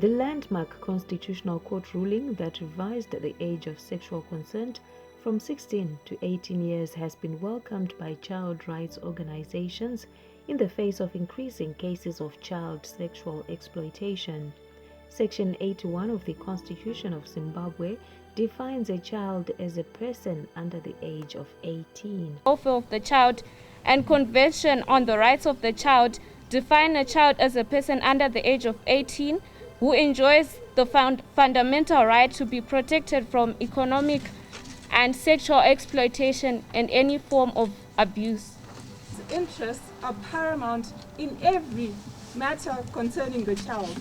The landmark Constitutional Court ruling that revised the age of sexual consent from 16 to 18 years has been welcomed by child rights organizations in the face of increasing cases of child sexual exploitation. Section 81 of the Constitution of Zimbabwe defines a child as a person under the age of 18. Welfare of the child and Convention on the Rights of the Child define a child as a person under the age of 18 who enjoys the fundamental right to be protected from economic and sexual exploitation and any form of abuse. Interests are paramount in every matter concerning the child,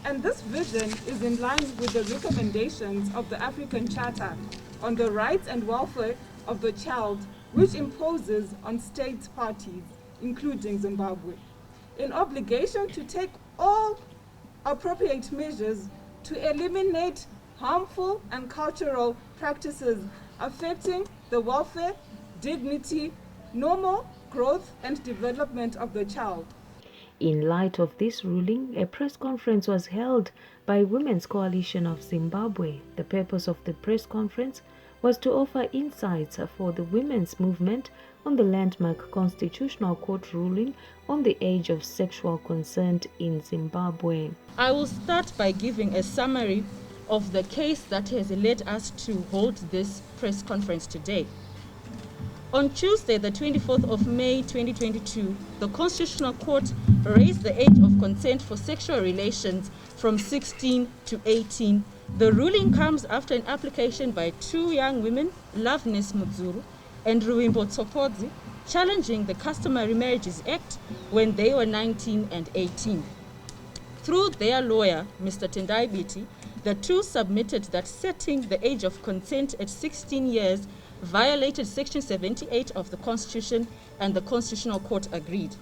and this vision is in line with the recommendations of the African Charter on the Rights and Welfare of the Child, which imposes on state parties, including Zimbabwe, an obligation to take all appropriate measures to eliminate harmful and cultural practices affecting the welfare, dignity, normal growth and development of the child. In light of this ruling, a press conference was held by Women's Coalition of Zimbabwe. The purpose of the press conference was to offer insights for the women's movement on the landmark Constitutional Court ruling on the age of sexual consent in Zimbabwe. I will start by giving a summary of the case that has led us to hold this press conference today. On Tuesday, the 24th of May 2022, the Constitutional Court raised the age of consent for sexual relations from 16 to 18. The ruling comes after an application by two young women, Loveness Mudzuru and Ruwimbo Tsopodzi, challenging the Customary Marriages Act when they were 19 and 18. Through their lawyer, Mr. Tendai Biti, the two submitted that setting the age of consent at 16 years violated Section 78 of the Constitution, and the Constitutional Court agreed.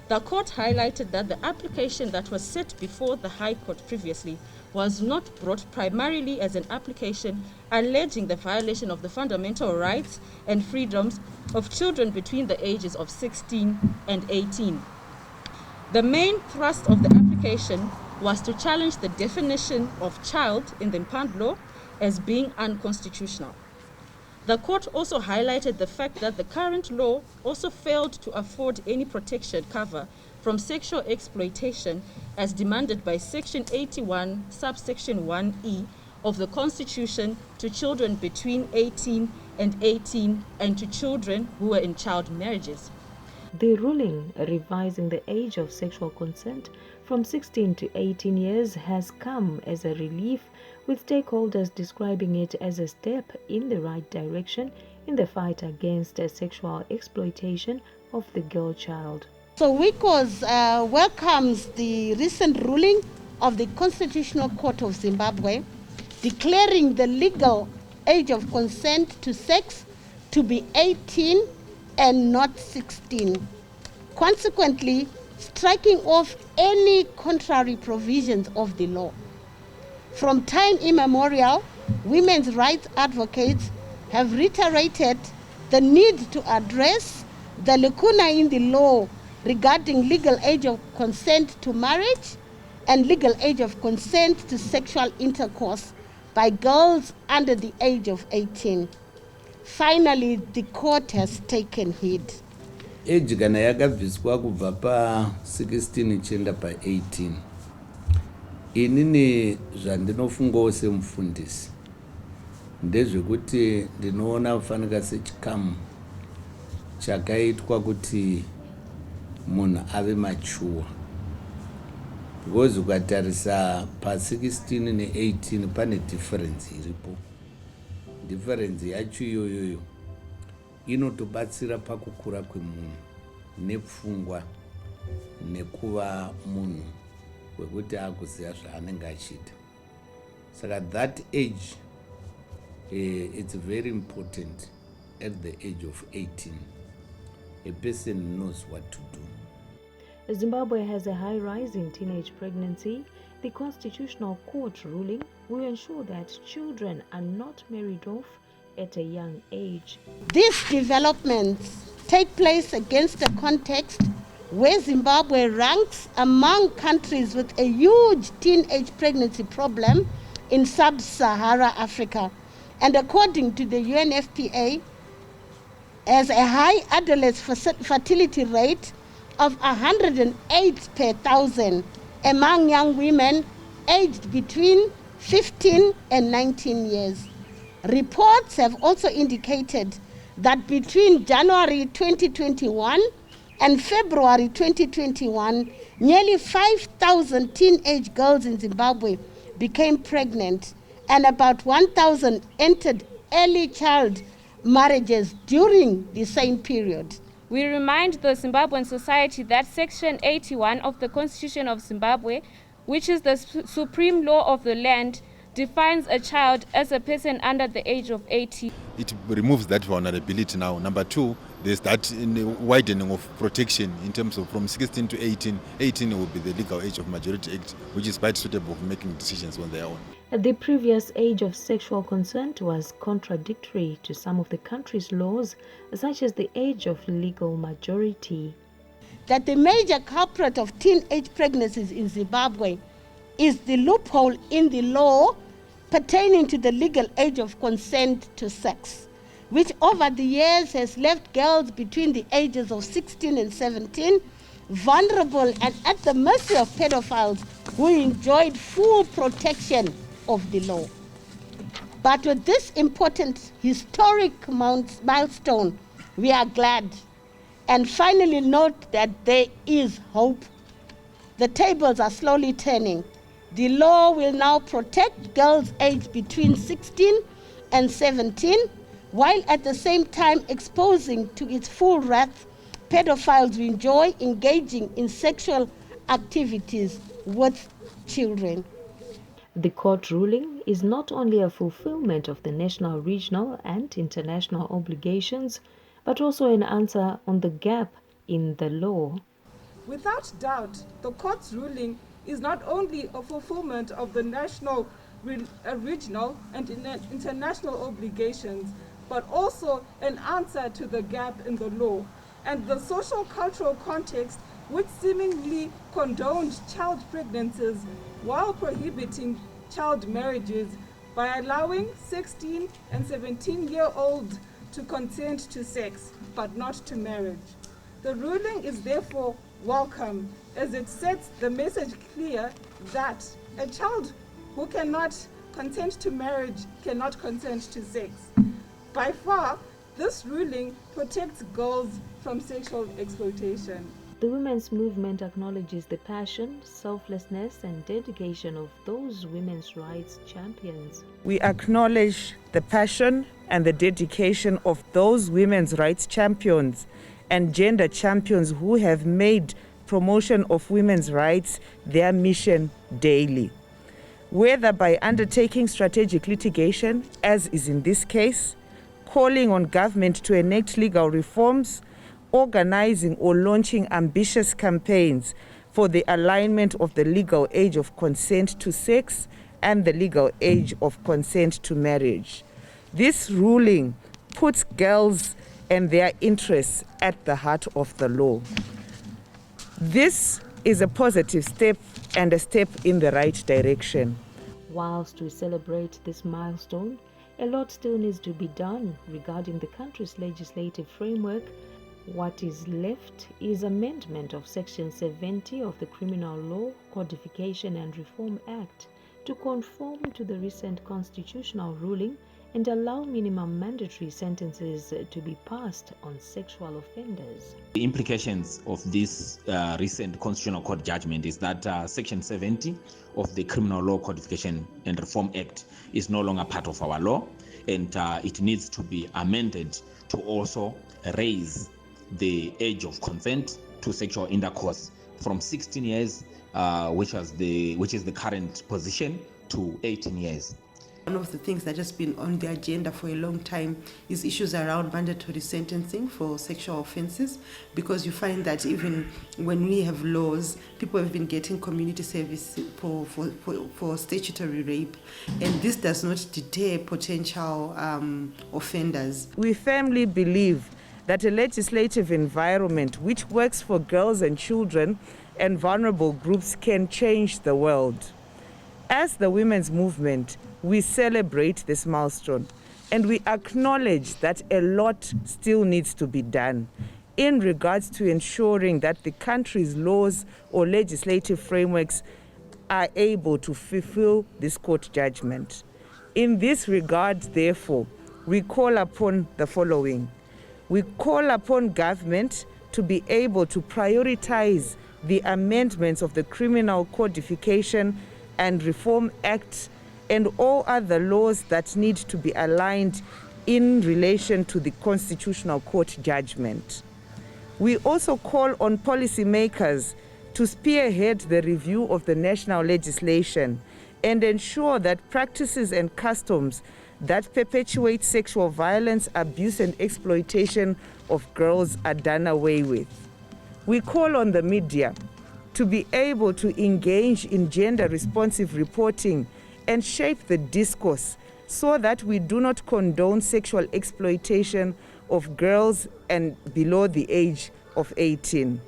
The court highlighted that the application that was set before the High Court previously was not brought primarily as an application alleging the violation of the fundamental rights and freedoms of children between the ages of 16 and 18. The main thrust of the application was to challenge the definition of child in the Impound Law as being unconstitutional. The court also highlighted the fact that the current law also failed to afford any protection cover from sexual exploitation as demanded by Section 81, subsection 1E of the Constitution to children between 18 and 18 and to children who were in child marriages. The ruling revising the age of sexual consent from 16 to 18 years has come as a relief, with stakeholders describing it as a step in the right direction in the fight against sexual exploitation of the girl child. So WICOS welcomes the recent ruling of the Constitutional Court of Zimbabwe, declaring the legal age of consent to sex to be 18 and not 16. Consequently, striking off any contrary provisions of the law. From time immemorial, women's rights advocates have reiterated the need to address the lacuna in the law regarding legal age of consent to marriage and legal age of consent to sexual intercourse by girls under the age of 18. Finally, the court has taken heed. Age kana yakabviswa kubva pa 16 ichienda pa 18. Inini zvandinofungawo semufundisi ndezvekuti ndinoona kufanika sechikamu chakaitwa kuti munhu ave mature, because ukatarisa pa 16 ne18 pane difference iripo. Difference yacho iyoyo inotobatsira pakukura kwemunhu nepfungwa nekuva munhu wekuti akuziva zvaanenge achiita. Saka that age it's very important. At the age of 18 a person knows what to do. Zimbabwe has a high rise in teenage pregnancy. The Constitutional Court ruling will ensure that children are not married off at a young age. These developments take place against a context where Zimbabwe ranks among countries with a huge teenage pregnancy problem in sub-Sahara Africa. And according to the UNFPA, has a high adolescent fertility rate of 108 per thousand among young women aged between 15 and 19 years. Reports have also indicated that between January 2021 and February 2021, nearly 5,000 teenage girls in Zimbabwe became pregnant, and about 1,000 entered early child marriages during the same period. We remind the Zimbabwean society that Section 81 of the Constitution of Zimbabwe, which is the supreme law of the land, defines a child as a person under the age of 18. It removes that vulnerability now. Number two, there's that widening of protection in terms of from 16 to 18. 18 will be the legal age of majority age, which is quite suitable for making decisions on their own. The previous age of sexual consent was contradictory to some of the country's laws, such as the age of legal majority. That the major culprit of teenage pregnancies in Zimbabwe is the loophole in the law pertaining to the legal age of consent to sex, which over the years has left girls between the ages of 16 and 17 vulnerable and at the mercy of pedophiles who enjoyed full protection of the law. But with this important historic milestone, we are glad and finally note that there is hope. The tables are slowly turning. The law will now protect girls aged between 16 and 17, while at the same time exposing to its full wrath pedophiles who enjoy engaging in sexual activities with children. The court ruling is not only a fulfillment of the national, regional, and international obligations, but also an answer on the gap in the law. Without doubt, the court's ruling is not only a fulfillment of the national, regional, and international obligations, but also an answer to the gap in the law and the social-cultural context which seemingly condoned child pregnancies while prohibiting child marriages by allowing 16 and 17-year-olds to consent to sex, but not to marriage. The ruling is therefore welcome, as it sets the message clear that a child who cannot consent to marriage cannot consent to sex. By far, this ruling protects girls from sexual exploitation. The women's movement acknowledges the passion, selflessness, and dedication of those women's rights champions. We acknowledge the passion and the dedication of those women's rights champions and gender champions who have made promotion of women's rights their mission daily. Whether by undertaking strategic litigation, as is in this case, calling on government to enact legal reforms, organizing or launching ambitious campaigns for the alignment of the legal age of consent to sex and the legal age of consent to marriage. This ruling puts girls and their interests at the heart of the law. This is a positive step and a step in the right direction. Whilst we celebrate this milestone, a lot still needs to be done regarding the country's legislative framework. What is left is amendment of Section 70 of the Criminal Law Codification and Reform Act to conform to the recent constitutional ruling and allow minimum mandatory sentences to be passed on sexual offenders. The implications of this recent Constitutional Court judgment is that Section 70 of the Criminal Law Codification and Reform Act is no longer part of our law, and it needs to be amended to also raise the age of consent to sexual intercourse from 16 years, which is the current position, to 18 years. One of the things that has been on the agenda for a long time is issues around mandatory sentencing for sexual offenses, because you find that even when we have laws, people have been getting community service for statutory rape, and this does not deter potential offenders. We firmly believe that a legislative environment which works for girls and children and vulnerable groups can change the world. As the women's movement, we celebrate this milestone and we acknowledge that a lot still needs to be done in regards to ensuring that the country's laws or legislative frameworks are able to fulfill this court judgment. In this regard, therefore, we call upon the following. We call upon government to be able to prioritize the amendments of the Criminal Codification and Reform Act and all other laws that need to be aligned in relation to the Constitutional Court judgment. We also call on policymakers to spearhead the review of the national legislation and ensure that practices and customs that perpetuate sexual violence, abuse, and exploitation of girls are done away with. We call on the media to be able to engage in gender-responsive reporting and shape the discourse so that we do not condone sexual exploitation of girls and below the age of 18.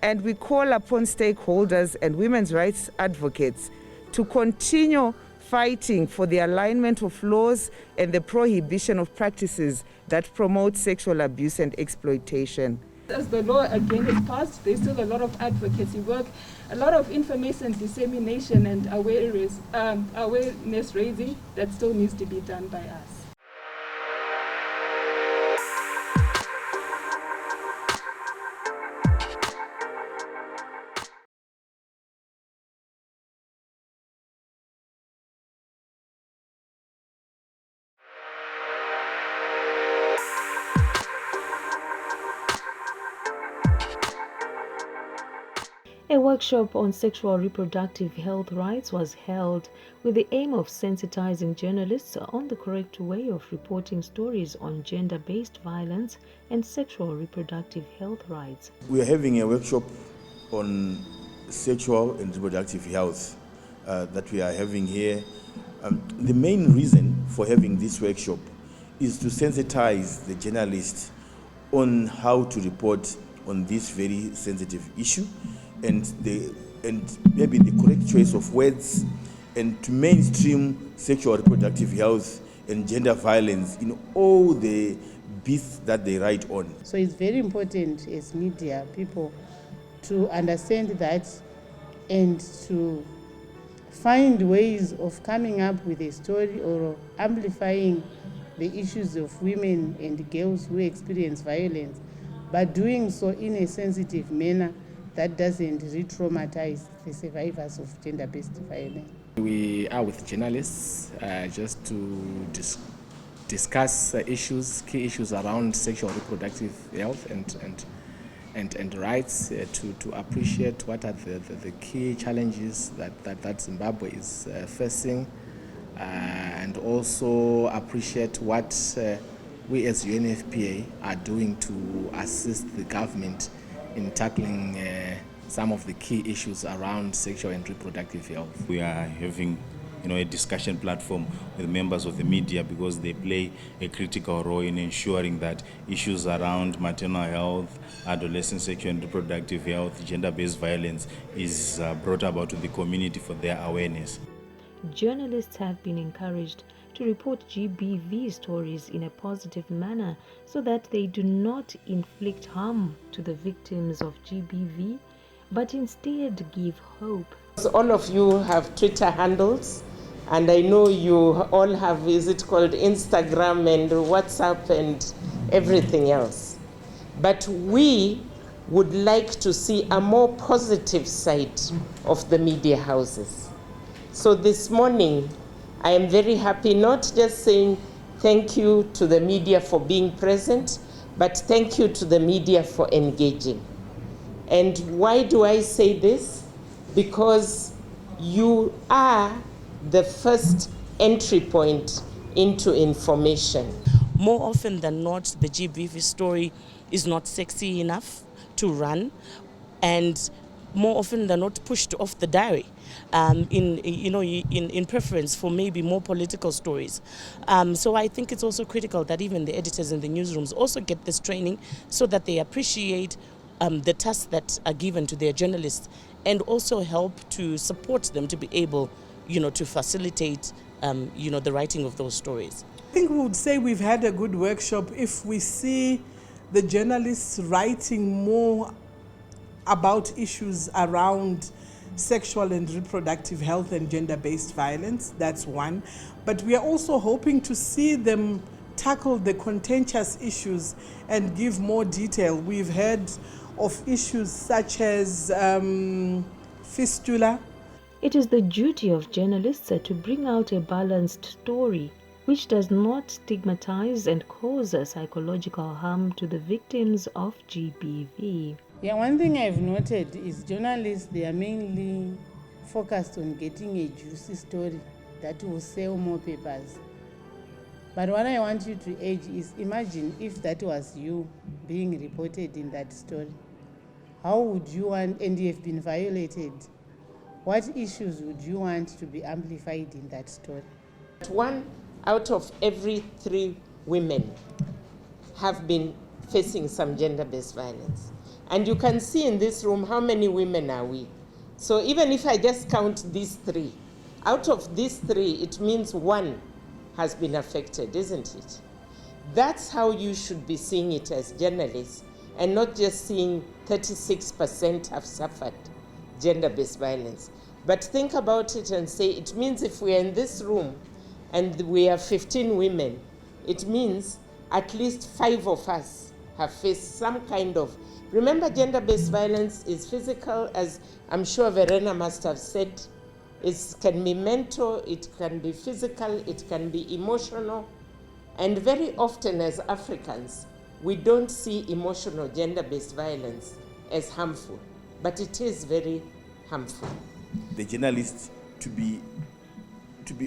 And we call upon stakeholders and women's rights advocates to continue fighting for the alignment of laws and the prohibition of practices that promote sexual abuse and exploitation. As the law again is passed, there's still a lot of advocacy work, a lot of information dissemination and awareness raising that still needs to be done by us. A workshop on sexual reproductive health rights was held with the aim of sensitizing journalists on the correct way of reporting stories on gender-based violence and sexual reproductive health rights. We are having a workshop on sexual and reproductive health that we are having here. The main reason for having this workshop is to sensitize the journalists on how to report on this very sensitive issue and maybe the correct choice of words, and to mainstream sexual reproductive health and gender violence in all the bits that they write on. So it's very important as media people to understand that and to find ways of coming up with a story or amplifying the issues of women and girls who experience violence, but doing so in a sensitive manner that doesn't re-traumatize the survivors of gender-based violence. We are with journalists just to discuss key issues around sexual reproductive health and rights, to appreciate what are the key challenges that Zimbabwe is facing, and also appreciate what we as UNFPA are doing to assist the government in tackling some of the key issues around sexual and reproductive health. We are having a discussion platform with members of the media because they play a critical role in ensuring that issues around maternal health, adolescent sexual and reproductive health, gender-based violence is brought about to the community for their awareness. Journalists have been encouraged to report GBV stories in a positive manner so that they do not inflict harm to the victims of GBV, but instead give hope. All of you have Twitter handles, and I know you all have, is it called Instagram and WhatsApp and everything else. But we would like to see a more positive side of the media houses. So this morning, I am very happy, not just saying thank you to the media for being present, but thank you to the media for engaging. And why do I say this? Because you are the first entry point into information. More often than not, the GBV story is not sexy enough to run, and more often than not pushed off the diary. in preference for maybe more political stories. So I think it's also critical that even the editors in the newsrooms also get this training so that they appreciate the tasks that are given to their journalists, and also help to support them to be able, to facilitate, the writing of those stories. I think we would say we've had a good workshop if we see the journalists writing more about issues around sexual and reproductive health and gender-based violence. That's one. But we are also hoping to see them tackle the contentious issues and give more detail. We've heard of issues such as fistula. It is the duty of journalists to bring out a balanced story which does not stigmatize and cause psychological harm to the victims of GBV. Yeah, one thing I've noted is journalists, they are mainly focused on getting a juicy story that will sell more papers. But what I want you to urge is, imagine if that was you being reported in that story. How would you want, and you have been violated, what issues would you want to be amplified in that story? 1 out of every 3 women have been facing some gender-based violence. And you can see in this room how many women are we. So even if I just count these 3, out of these 3, it means 1 has been affected, isn't it? That's how you should be seeing it as journalists, and not just seeing 36% have suffered gender-based violence. But think about it and say, it means if we are in this room and we are 15 women, it means at least 5 of us have faced some kind of. Remember, gender-based violence is physical, as I'm sure Verena must have said. It can be mental, it can be physical, it can be emotional. And very often as Africans, we don't see emotional gender-based violence as harmful, but it is very harmful. The journalists to be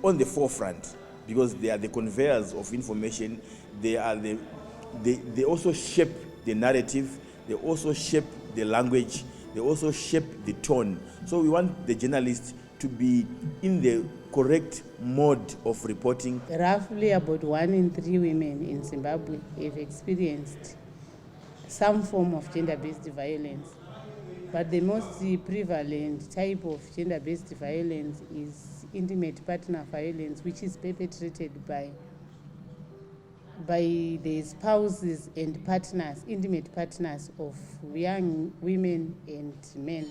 on the forefront, because they are the conveyors of information. They also shape the narrative. They also shape the language. They also shape the tone. So we want the journalists to be in the correct mode of reporting. Roughly about 1 in 3 women in Zimbabwe have experienced some form of gender-based violence. But the most prevalent type of gender-based violence is intimate partner violence, which is perpetrated by the spouses and partners, intimate partners of young women and men.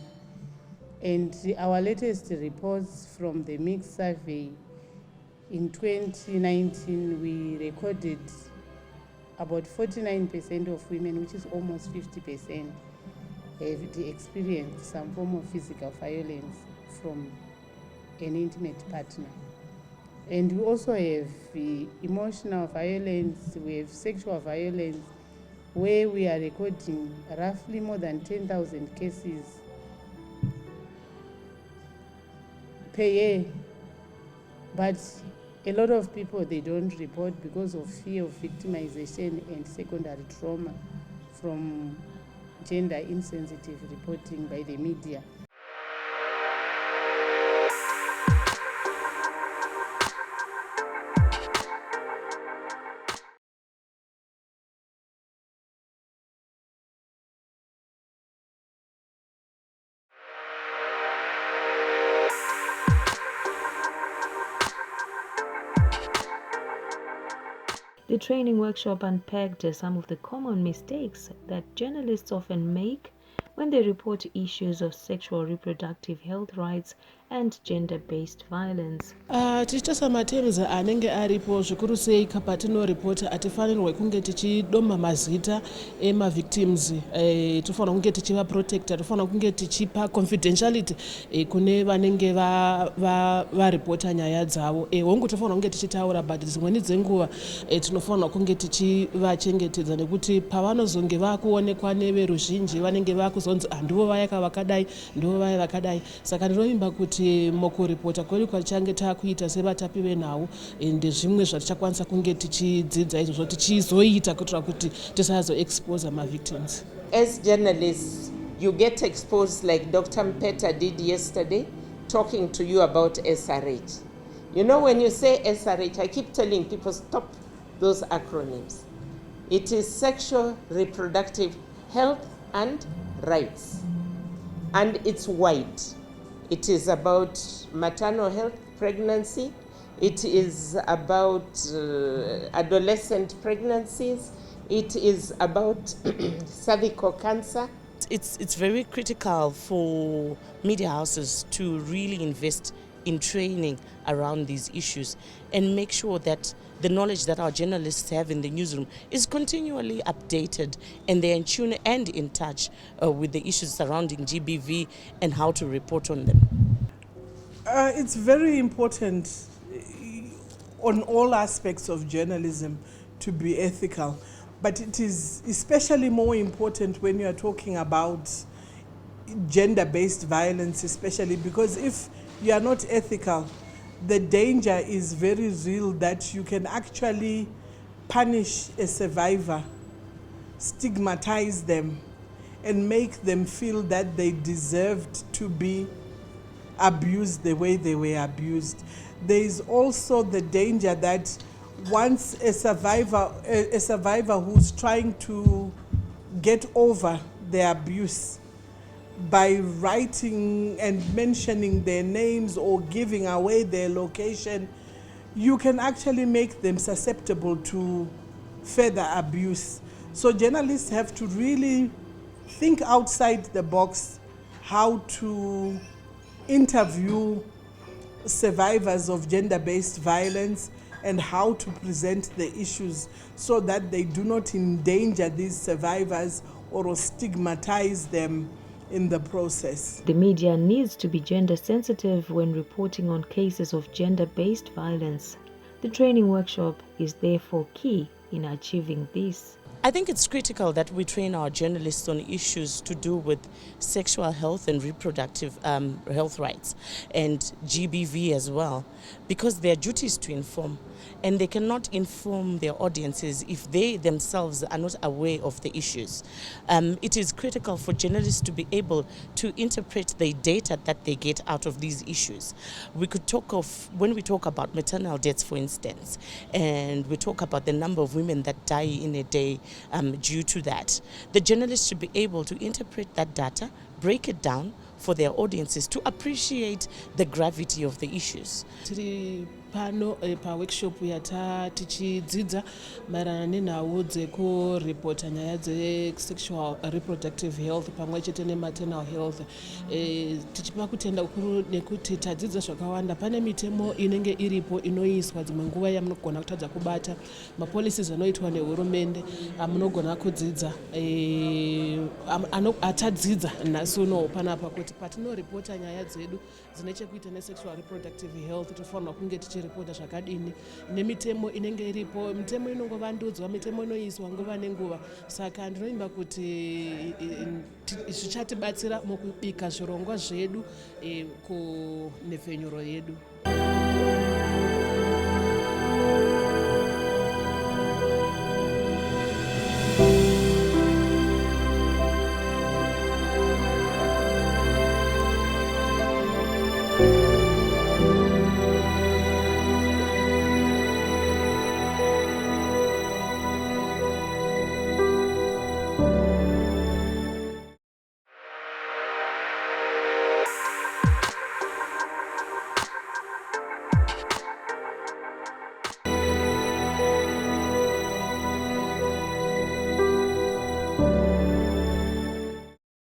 And our latest reports from the mixed survey in 2019, we recorded about 49% of women, which is almost 50%, have experienced some form of physical violence from an intimate partner. And we also have emotional violence, we have sexual violence, where we are recording roughly more than 10,000 cases per year. But a lot of people, they don't report because of fear of victimization and secondary trauma from gender insensitive reporting by the media. The training workshop unpacked some of the common mistakes that journalists often make when they report issues of sexual reproductive health rights and gender-based violence. Tichitasa materms anenge aripo zvikuru sei patinoripota atifanirwe kunge tichidoma mazita emavictims, tofanira kunge tichivaprotecta, tofanira kunge tichipa confidentiality kune vanenge varipota nyaya dzavo. Hongu tofanira kunge tichitaura, but dzimweni dzenguva tinofanira kunge tichivachengetedza, nekuti pavanozonge vakuonekwa neveruzhinji vanenge vakuzonzi ndivo vaya vakadai, ndivo vaya vakadai. Saka ndinovimba kuti mukuripota kwedu kwachange takuita sevatapi venhau, ndezvimwe zvatichakwanisa kunge tichidzidza izvozvo tichizoita kuitira kuti tisazoexpose ma-victims. As journalists, you get exposed like Dr. Mpeta did yesterday, talking to you about SRH. You know, when you say SRH, I keep telling people, stop those acronyms. It is sexual reproductive health and rights. And it's wide. It is about maternal health, pregnancy. It is about adolescent pregnancies. It is about cervical cancer. It's very critical for media houses to really invest in training around these issues and make sure that the knowledge that our journalists have in the newsroom is continually updated and they're in tune and in touch with the issues surrounding GBV and how to report on them. It's very important on all aspects of journalism to be ethical, but it is especially more important when you are talking about gender-based violence, especially because if you are not ethical, the danger is very real that you can actually punish a survivor, stigmatize them, and make them feel that they deserved to be abused the way they were abused. There is also the danger that once a survivor who's trying to get over the abuse by writing and mentioning their names or giving away their location, you can actually make them susceptible to further abuse. So journalists have to really think outside the box how to interview survivors of gender-based violence and how to present the issues so that they do not endanger these survivors or stigmatize them in the process. The media needs to be gender sensitive when reporting on cases of gender-based violence. The training workshop is therefore key in achieving this. I think it's critical that we train our journalists on issues to do with sexual health and reproductive health rights and GBV as well, because their duty is to inform, and they cannot inform their audiences if they themselves are not aware of the issues. It is critical for journalists to be able to interpret the data that they get out of these issues. We could talk of, when we talk about maternal deaths, for instance, and we talk about the number of women that die in a day due to that, the journalists should be able to interpret that data, break it down for their audiences to appreciate the gravity of the issues. Pano pa workshop yata tichidzidza maererano nenhau dzekuripota nyaya dze-sexual reproductive health pamwe chete ne-maternal health. Tichipa kutenda ukuru nekuti tadzidza zvakawanda. Pane mitemo inenge iripo inoiswa dzimwe nguva yamunogona kutadza kubata, mapolicies anoitwa nehurumende amunogona kudzidza achadzidza nhasi uno panapa kuti patinoripota nyaya dzedu dzine chekuita ne-sexual reproductive health tofanirwa kunge tichiripota zvakadini nemitemo inenge iripo. Mitemo inongovandudzwa, mitemo inoiswa nguva nenguva. Saka ndinoimba kuti zvichatibatsira mukubika zvirongwa zvedu kunefenyuro yedu.